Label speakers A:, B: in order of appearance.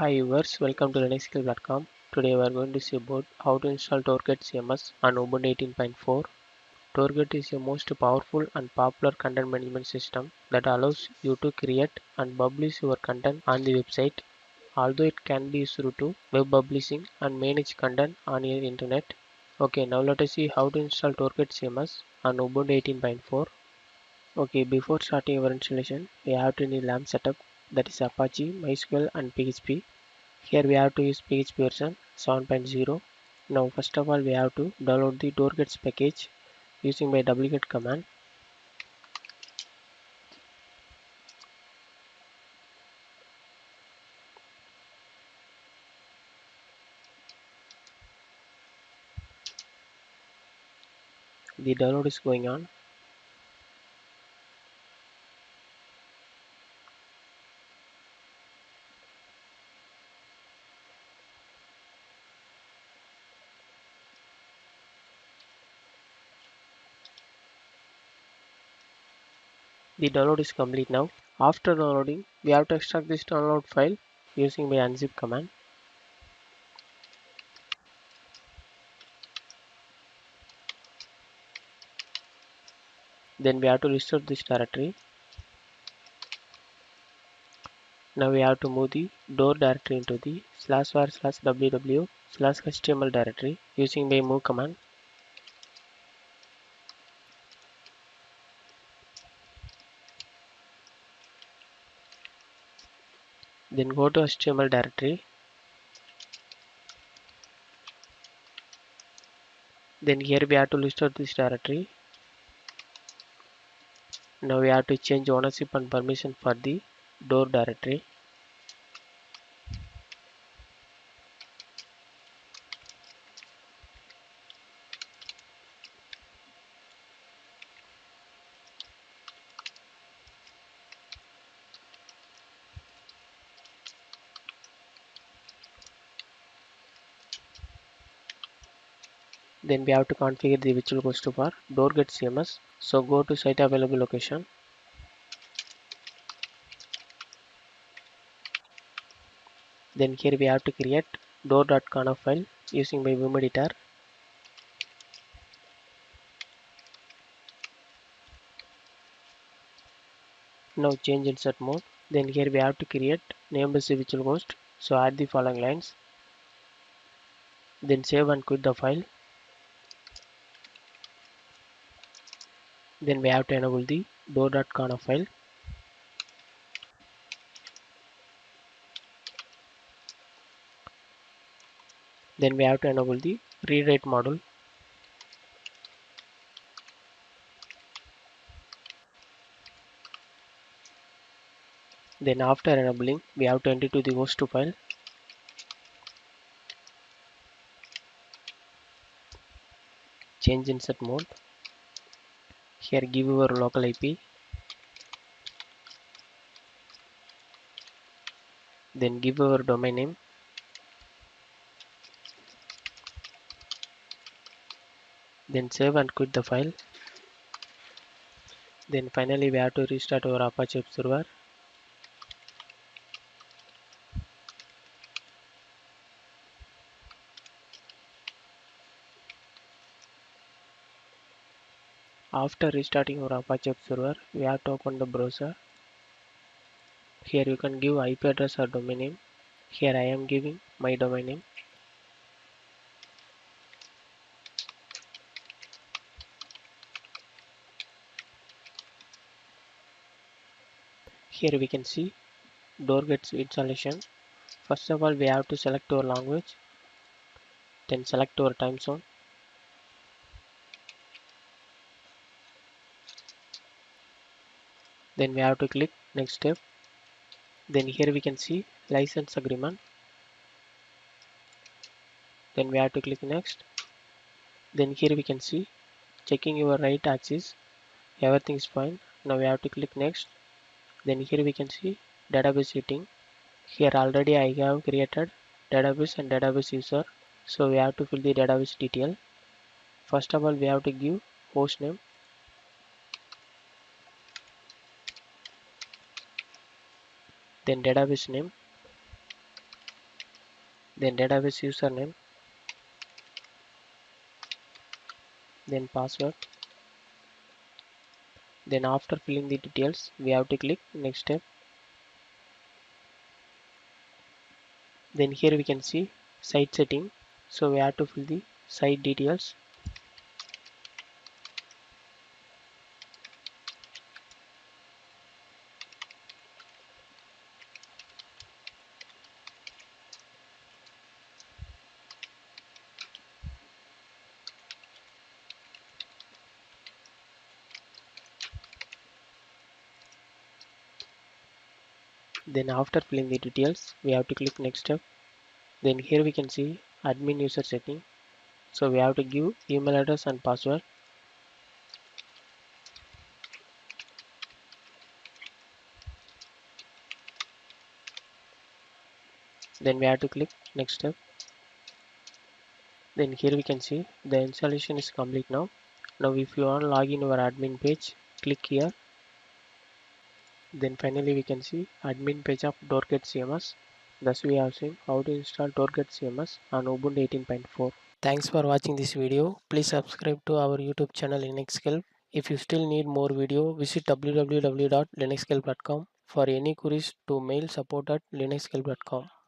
A: Hi viewers, welcome to linuxskill.com. Today we are going to see about how to install Doorgets CMS on Ubuntu 18.4. Doorget is a most powerful and popular content management system that allows you to create and publish your content on the website. Although it can be used to web publishing and manage content on your internet. Okay, now let us see how to install Doorget CMS on Ubuntu 18.4. Okay, before starting our installation, we have to need LAMP setup, that is Apache, MySQL and PHP. Here we have to use PHP version 7.0. Now first of all we have to download the Doorgets package using my wget command. The download is going on. The download is complete now. After downloading, we have to extract this download file using my unzip command. Then we have to restore this directory. Now we have to move the door directory into the /var/ww/html directory using my move command. Then go to HTML directory. Then here we have to restore this directory. Now we have to change ownership and permission for the door directory. Then we have to configure the virtual host for Doorgets CMS. So go to site available location. Then here we have to create door.conf file using my Vim editor. Now change insert mode. Then here we have to create named as a virtual host. So add the following lines. Then save and quit the file. Then we have to enable the door.conf file. Then we have to enable the read write module. Then after enabling, we have to enter to the host file. Change insert mode. Here give your local IP. Then give your domain name. Then save and quit the file. Then finally we have to restart our Apache web server. After restarting our Apache web server, we have to open the browser. Here you can give IP address or domain name. Here I am giving my domain name. Here we can see Doorgets installation. First of all, we have to select our language. Then select our time zone. Then we have to click next step. Then here we can see license agreement. Then we have to click next. Then here we can see checking your right axis. Everything is fine. Now we have to click next. Then here we can see database setting. Here already I have created database and database user. So we have to fill the database detail. First of all, we have to give host name. Then database name. then database username, then password. Then after filling the details, we have to click next step. Then here we can see site setting. So we have to fill the site details. Then after filling the details, we have to click next step. Then here we can see admin user setting. So we have to give email address and password. Then we have to click next step. Then here we can see the installation is complete now. Now if you want to log in our admin page, click here. Then finally we can see admin page of Doorgets CMS. Thus we have seen how to install Doorgets CMS on Ubuntu 18.4. Thanks for watching this video. Please subscribe to our YouTube channel Linux. If you still need more video, visit www.linuxhelp.com. For any queries to mail support@linuxhelp.com.